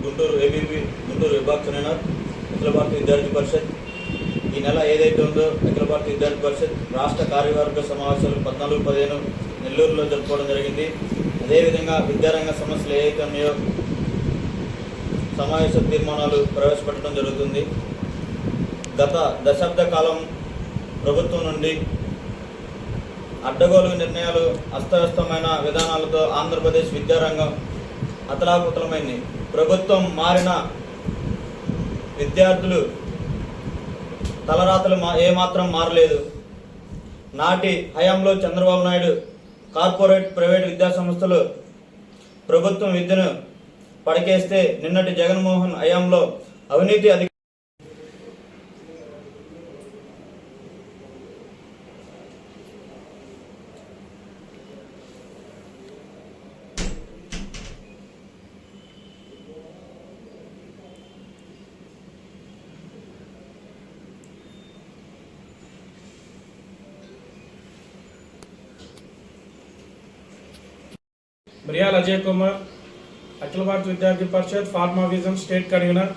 Guntur ABP Guntur విభాగ convener అఖిల భారతీయ విద్యార్థి పరిషత్. ఈ నెల ఏదైతే ఉందో అఖిల భారతీయ విద్యార్థి పరిషత్ రాష్ట్ర కార్యవర్గ సమావేశాలు 14-15 నెల్లూరులో జరుపుకోవడం జరిగింది. అదేవిధంగా విద్యారంగ సమస్యలు ఏవైతే ఉన్నాయో సమావేశ తీర్మానాలు ప్రవేశపెట్టడం జరుగుతుంది. గత దశాబ్ద కాలం ప్రభుత్వం నుండి అడ్డగోలు నిర్ణయాలు, అస్తవ్యస్తమైన విధానాలతో ఆంధ్రప్రదేశ్ విద్యారంగం అతలాకుతలమైంది. ప్రభుత్వం మారిన విద్యార్థులు తలరాతలు ఏమాత్రం మారలేదు. నాటి హయాంలో చంద్రబాబు నాయుడు కార్పొరేట్ ప్రైవేట్ విద్యాసంస్థలు ప్రభుత్వం విద్యను పడకేస్తే నిన్నటి జగన్మోహన్ హయాంలో అవినీతి మిరియాల అజయ్ కుమార్, అఖిల భారత విద్యార్థి పరిషత్ ఫార్మా విజన్ స్టేట్ కన్వీనర్.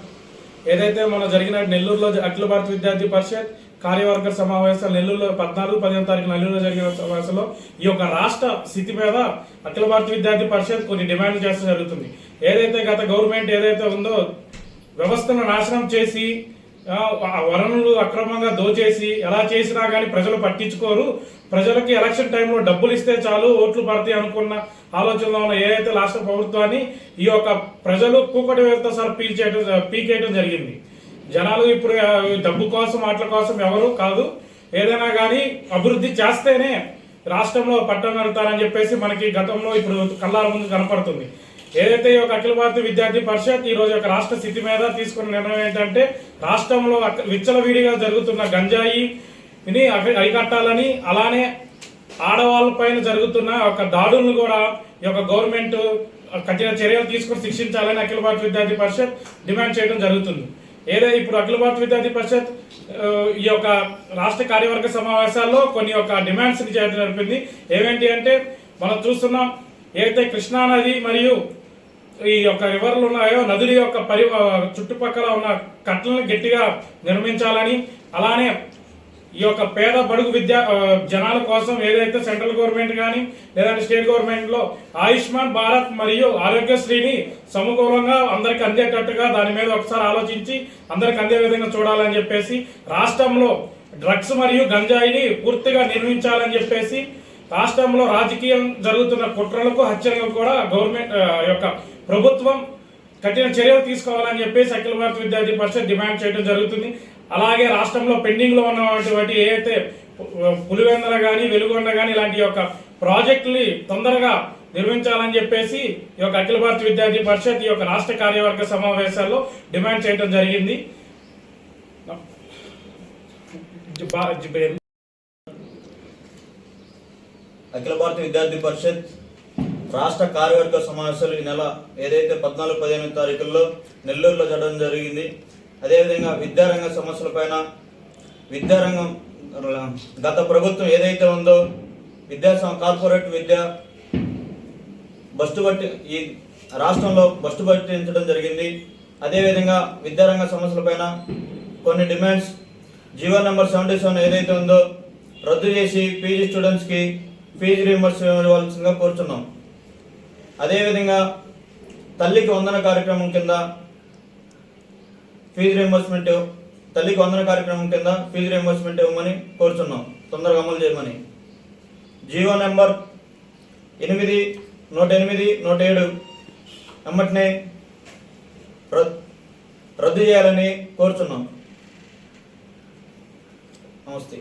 ఏదైతే మన జరిగిన నెల్లూరులో అఖిల భారత విద్యార్థి పరిషత్ కార్యవర్గ సమావేశాలు నెల్లూరులో 14-15 తారీఖు నెల్లూరులో జరిగిన సమావేశంలో ఈ యొక్క రాష్ట్ర స్థితి మీద అఖిల భారత విద్యార్థి పరిషత్ కొన్ని డిమాండ్లు చేస్తూ జరుగుతుంది. ఏదైతే గత గవర్నమెంట్ ఏదైతే ఉందో వ్యవస్థను నాశనం చేసి వనరులు అక్రమంగా దోచేసి ఎలా చేసినా కానీ ప్రజలు పట్టించుకోరు, ప్రజలకి ఎలక్షన్ టైంలో డబ్బులు ఇస్తే చాలు ఓట్లు పడతాయి అనుకున్న ఆలోచనలో ఉన్న ఏదైతే రాష్ట్ర ప్రభుత్వాన్ని ఈ యొక్క ప్రజలు కూకటి వేలతో సార్ పీకేయడం జరిగింది. జనాలు ఇప్పుడు డబ్బు కోసం వాటి కోసం ఎవరు కాదు, ఏదైనా కానీ అభివృద్ధి చేస్తేనే రాష్ట్రంలో పట్టం కడతారని చెప్పేసి మనకి గతంలో ఇప్పుడు కళ్ళాల ముందు కనపడుతుంది. ఏదైతే ఈ యొక్క అఖిల భారతీయ విద్యార్థి పరిషత్ ఈ రోజు యొక్క రాష్ట్ర స్థితి మీద తీసుకున్న నిర్ణయం ఏంటంటే రాష్ట్రంలో విచ్చలవిడిగా జరుగుతున్న గంజాయిని అరికట్టాలని, అలానే ఆడవాళ్ళ పైన జరుగుతున్న ఒక దాడులను కూడా ఈ యొక్క గవర్నమెంట్ కఠిన చర్యలు తీసుకుని శిక్షించాలని అఖిల భారత విద్యార్థి పరిషత్ డిమాండ్ చేయడం జరుగుతుంది. ఏదైతే ఇప్పుడు అఖిల భారత విద్యార్థి పరిషత్ ఈ యొక్క రాష్ట్ర కార్యవర్గ సమావేశాల్లో కొన్ని యొక్క డిమాండ్స్ చేయడం జరిపింది. ఏమేంటి అంటే మనం చూస్తున్నాం, ఏదైతే కృష్ణానది మరియు ఈ యొక్క రివర్లు ఉన్నాయో నదుల యొక్క చుట్టుపక్కల ఉన్న కట్టలను గట్టిగా నిర్మించాలని, అలానే ఈ యొక్క పేద బడుగు జనాల కోసం ఏదైతే సెంట్రల్ గవర్నమెంట్ కానీ లేదంటే స్టేట్ గవర్నమెంట్ లో ఆయుష్మాన్ భారత్ మరియు ఆరోగ్యశ్రీని సమకూలంగా అందరికి అందేటట్టుగా దాని మీద ఒకసారి ఆలోచించి అందరికి అందే విధంగా చూడాలని చెప్పేసి, రాష్ట్రంలో డ్రగ్స్ మరియు గంజాయిని పూర్తిగా నిర్మించాలని చెప్పేసి, రాష్ట్రంలో రాజకీయం జరుగుతున్న కుట్రలకు హత్యలకు కూడా గవర్నమెంట్ యొక్క ప్రభుత్వం కఠిన చర్యలు తీసుకోవాలని చెప్పేసి అఖిల భారత విద్యార్థి పరిషత్ డిమాండ్ చేయడం జరుగుతుంది. అలాగే రాష్ట్రంలో పెండింగ్ లో ఉన్నటువంటి ఏదైతే పులివెందల కానీ వెలుగొండ కానీ ఇలాంటి యొక్క ప్రాజెక్టుని తొందరగా నిర్మించాలని చెప్పేసి ఈ యొక్క అఖిల భారత విద్యార్థి పరిషత్ ఈ యొక్క రాష్ట్ర కార్యవర్గ సమావేశాల్లో డిమాండ్ చేయడం జరిగింది. అఖిల భారత విద్యార్థి పరిషత్ రాష్ట్ర కార్యవర్గ సమావేశాలు ఈ నెల ఏదైతే 14-15 తారీఖుల్లో నెల్లూరులో జరగడం జరిగింది. అదేవిధంగా విద్యారంగ సమస్యలపైన విద్యారంగం గత ప్రభుత్వం ఏదైతే ఉందో కార్పొరేట్ విద్య బస్టు ఈ రాష్ట్రంలో బస్టు పట్టించడం జరిగింది. అదేవిధంగా విద్యారంగ సమస్యలపైన కొన్ని డిమాండ్స్ జీవో నెంబర్ 77 ఏదైతే ఉందో రద్దు చేసి పీజీ స్టూడెంట్స్కి ఫీజు రీయింబర్స్మెంట్ ఇవ్వాల్సిందిగా కోరుతున్నాం. అదేవిధంగా తల్లికి వందన కార్యక్రమం కింద ఫీజు రీయింబర్స్మెంట్ ఇవ్వమని కోరుతున్నాం, తొందరగా అమలు చేయమని. జీవో నెంబర్ 8, 108, 107 వెంటనే రద్దు చేయాలని కోరుతున్నాం. నమస్తే.